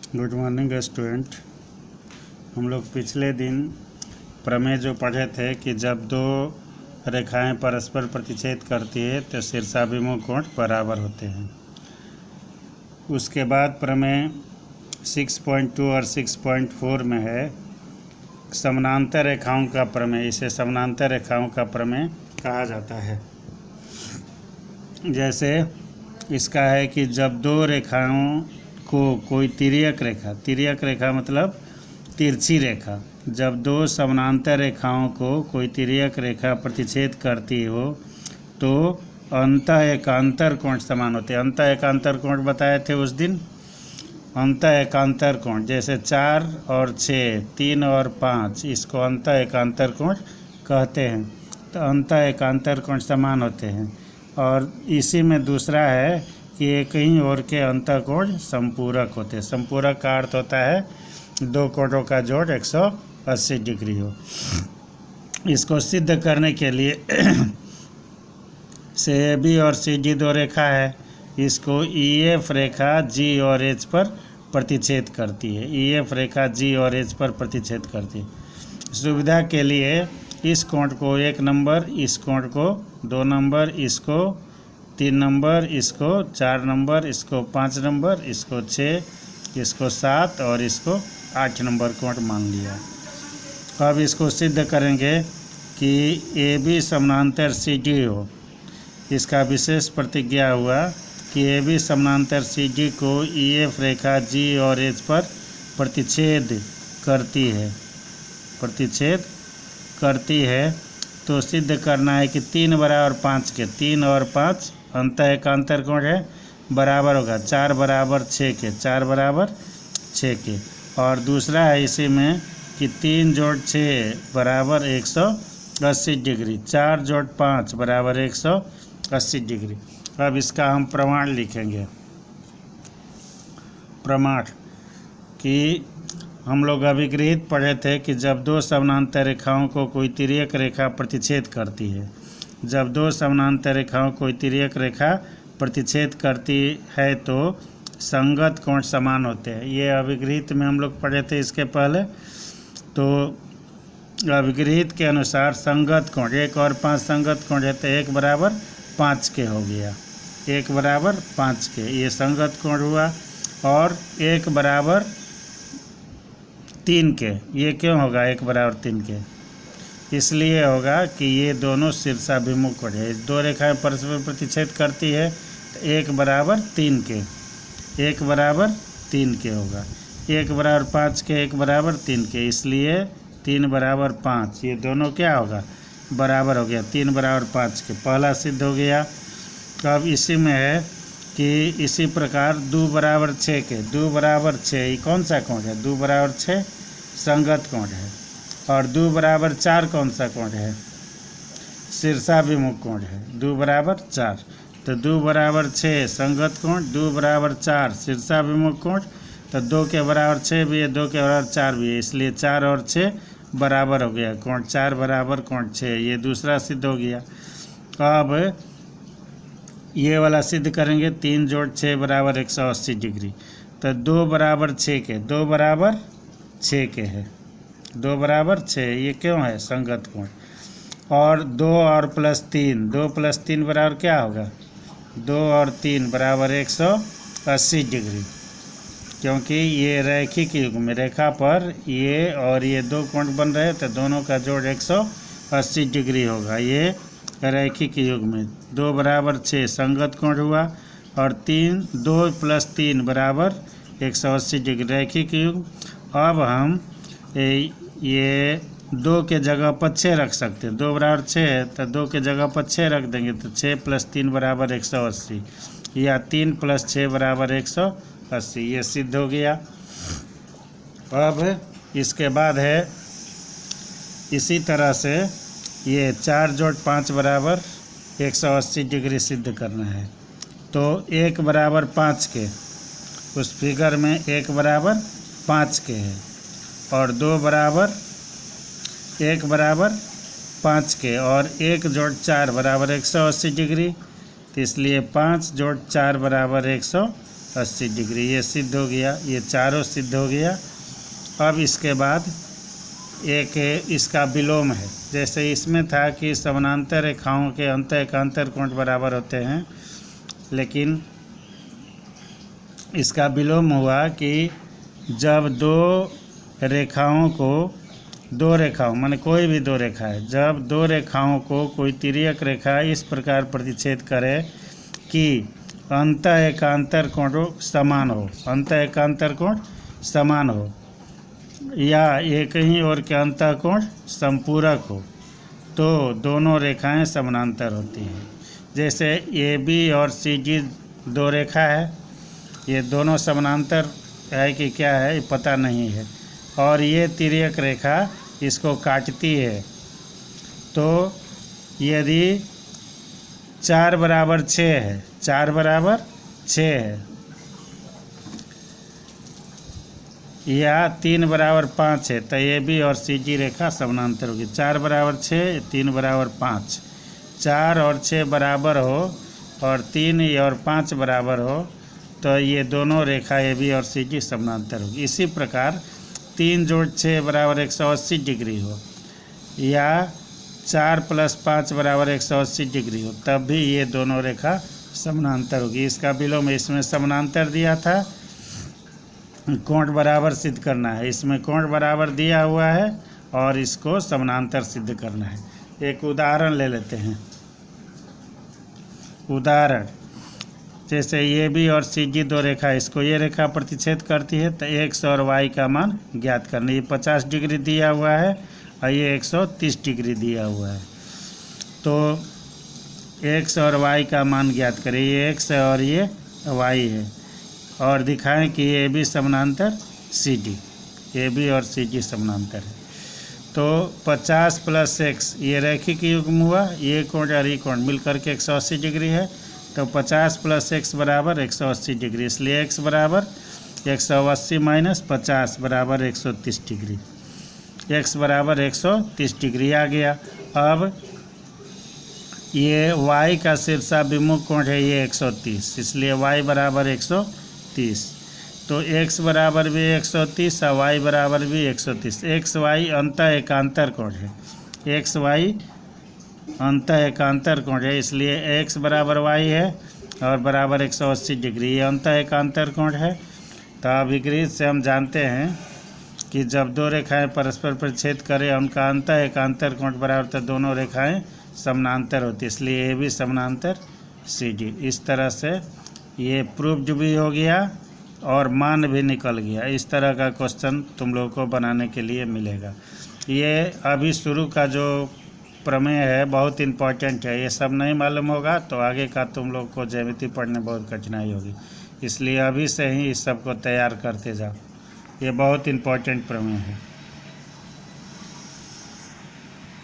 Good morning student. हम लोग पिछले दिन प्रमेय जो पढ़े थे कि जब दो रेखाएं परस्पर प्रतिच्छेद करती है तो शीर्षाभिमुख कोण बराबर होते हैं। उसके बाद प्रमेय 6.2 और 6.4 में है समानांतर रेखाओं का प्रमेय। इसे समानांतर रेखाओं का प्रमेय कहा जाता है। जैसे इसका है कि जब दो रेखाओं को कोई तिर्यक रेखा मतलब तिरछी रेखा, जब दो समानांतर रेखाओं को कोई तिर्यक रेखा प्रतिच्छेद करती हो तो अंतः एकांतर कोण समान होते हैं। अंतः एकांतर कोण बताए थे उस दिन। अंतः एकांतर कोण जैसे 4 और 6, 3 और 5, इसको अंतः एकांतर कोण कहते हैं। तो अंतः एकांतर कोण समान होते हैं। और इसी में दूसरा है कि एक ही ओर के अंतः कोण संपूरक होते हैं। संपूरक का अर्थ होता है दो कोणों का जोड़ 180 डिग्री हो। इसको सिद्ध करने के लिए AB और CD दो रेखा है, इसको EF रेखा G और H पर प्रतिच्छेद करती है। EF रेखा G और H पर प्रतिच्छेद करती है। सुविधा के लिए इस कोण को 1 नंबर, इस कोण को 2 नंबर, इसको 3 नंबर, इसको 4 नंबर, इसको 5 नंबर, इसको 6, इसको 7 और इसको 8 नंबर कोण मान लिया। अब इसको सिद्ध करेंगे कि AB समानांतर CD हो। इसका विशेष प्रतिज्ञा हुआ कि AB समानांतर CD को EF रेखा G और H पर प्रतिच्छेद करती है। तो सिद्ध करना है कि 3 बराबर 5 के 3 और 5 अंतः एकांतर कोण है, बराबर होगा 4 बराबर 6 के 4 बराबर 6 के। और दूसरा है इसी में कि 3 जोड़ 6 बराबर 180 डिग्री, 4 जोड़ 5 बराबर 180 डिग्री। अब इसका हम प्रमाण लिखेंगे। प्रमाण कि हम लोग अभिगृहित पढ़े थे कि जब दो समानांतर रेखाओं को कोई तिर्यक रेखा प्रतिच्छेद करती है, जब दो समानांतर रेखाओं कोई तिर्यक रेखा प्रतिच्छेद करती है तो संगत कोण समान होते हैं। ये अभिगृहित में हम लोग पढ़े थे इसके पहले। तो अभिगृहित के अनुसार संगत कोण 1 और 5 संगत कोण है तो 1 बराबर 5 के हो गया, 1 बराबर 5 के ये संगत कोण हुआ। और 1 बराबर 3 के, ये क्यों होगा 1 बराबर 3 के? इसलिए होगा कि ये दोनों शीर्षाभिमुख कोण है। दो रेखाएं परस्पर प्रतिच्छेद करती है तो 1 बराबर 3 के, 1 बराबर 3 के होगा। 1 बराबर 5 के, 1 बराबर 3 के, इसलिए 3 बराबर 5, ये दोनों क्या होगा बराबर हो गया। 3 बराबर 5 के पहला सिद्ध हो गया। अब इसी में है कि इसी प्रकार 2 बराबर 6 के 2 बराबर 6, ये कौन सा कोण है? 2 बराबर 6 संगत कोण है। और 2 बराबर 4 कौन सा कोण है? शीर्षाभिमुख कोण है। 2 बराबर 4 तो 2 बराबर 6 संगत कोण, 2 बराबर 4 शीर्षाभिमुख कोण। तो 2 के बराबर 6 भी है, 2 के बराबर 4 भी है, इसलिए 4 और 6 बराबर हो गया। कोण 4 बराबर कोण 6, ये दूसरा सिद्ध हो गया। अब ये वाला सिद्ध करेंगे 3 जोड़ 6 बराबर 180 डिग्री। तो 2 बराबर 6 के 2 बराबर 6 के है, 2 बराबर 6, ये क्यों है संगत कोण। और 2 और प्लस 3, 2 प्लस 3 बराबर क्या होगा? 2 और 3 बराबर 180 डिग्री, क्योंकि ये रैखिक युग्म में रेखा पर ये और ये दो कोण बन रहे हैं तो दोनों का जोड़ 180 डिग्री होगा। ये रैखिक युग्म में 2 बराबर 6 संगत कोण हुआ और 2 प्लस 3 बराबर 180 डिग्री रैखिक युग्म। अब हम ये 2 के जगह पर 6 रख सकते हैं। 2 बराबर 6 है तो 2 के जगह पर 6 रख देंगे तो 6 प्लस 3 बराबर 180 या 3 प्लस 6 बराबर 180, ये सिद्ध हो गया। अब इसके बाद है इसी तरह से ये 4 जोड़ 5 बराबर 180 डिग्री सिद्ध करना है। तो 1 बराबर 5 के उस फिगर में 1 बराबर 5 के है और 2 बराबर 1 बराबर 5 के और 1 जोड़ 4 बराबर 180 डिग्री। तो इसलिए 5 जोड़ 4 बराबर 180 80 डिग्री। ये सिद्ध हो गया, ये चारों सिद्ध हो गया। अब इसके बाद एक इसका विलोम है। जैसे इसमें था कि समानांतर रेखाओं के अंत एकांतर कोण बराबर होते हैं, लेकिन इसका विलोम हुआ कि जब दो रेखाओं माने कोई भी दो रेखा है, जब दो रेखाओं को कोई तिर्यक रेखा इस प्रकार प्रतिच्छेद करे कि अंत एकांतर कोण समान हो, अंत एकांतर कोण समान हो, या एक ही ओर के अंत कोण संपूरक हो, तो दोनों रेखाएं समानांतर होती हैं। जैसे AB और CG दो रेखा है, ये दोनों समानांतर है कि क्या है ये पता नहीं है, और ये तिर्यक रेखा इसको काटती है। तो यदि 4 बराबर 6 है, 4 बराबर 6 है, या 3 बराबर 5 है, तो AB और CG रेखा समानांतर होगी। 4 बराबर 6, 3 बराबर 5, 4 और 6 बराबर हो और 3 और 5 बराबर हो, तो ये दोनों रेखा AB और CG समानांतर होगी। इसी प्रकार 3 जोड़ 6 बराबर 180 डिग्री हो, या 4 + 5 बराबर 180 डिग्री हो, तब भी ये दोनों रेखा समानांतर होगी। इसका विलोम इसमें समानांतर दिया था, कोण बराबर सिद्ध करना है। इसमें कोण बराबर दिया हुआ है और इसको समानांतर सिद्ध करना है। एक उदाहरण ले लेते हैं। उदाहरण जैसे AB और CG दो रेखा, इसको ये रेखा प्रतिच्छेद करती है, तो x और y का मान ज्ञात करना। ये 50 डिग्री दिया हुआ है और ये 130 डिग्री दिया हुआ है, तो x और y का मान ज्ञात करें। ये x है और ये y है, और दिखाएं कि AB समानांतर CD, AB और CG समानांतर है। तो 50 + x ये रैखिक युग्म हुआ, ये कोण और ये कोण मिलकर के 180 डिग्री है, तो 50 + x बराबर 180 डिग्री, इसलिए x बराबर 180 - 50 बराबर 130 डिग्री, x बराबर 130 डिग्री आ गया। अब ये y का शीर्षाभिमुख कोण है ये 130, इसलिए y बराबर 130, तो x बराबर भी 130 और y बराबर भी 130। x y अंत एकांतर कोण है, x y अंत एकांतर कोण है, इसलिए x बराबर y है और बराबर 180 डिग्री, ये अंत एकांतर कोण है। तो अभिगृहित से हम जानते हैं कि जब दो रेखाएं परस्पर प्रतिच्छेद करें उनका अंत एकांतर कोण बराबर, तो दोनों रेखाएं समानांतर होती, इसलिए AB समानांतर CD। इस तरह से ये प्रूव्ड भी हो गया और मान भी निकल गया। इस तरह का क्वेश्चन तुम लोगों को बनाने के लिए मिलेगा। ये अभी शुरू का जो प्रमेय है बहुत इम्पोर्टेंट है, ये सब नहीं मालूम होगा तो आगे का तुम लोग को ज्यामिति पढ़ने बहुत कठिनाई होगी, इसलिए अभी से ही इस सब को तैयार करते जाओ। ये बहुत इम्पोर्टेंट प्रमेय है।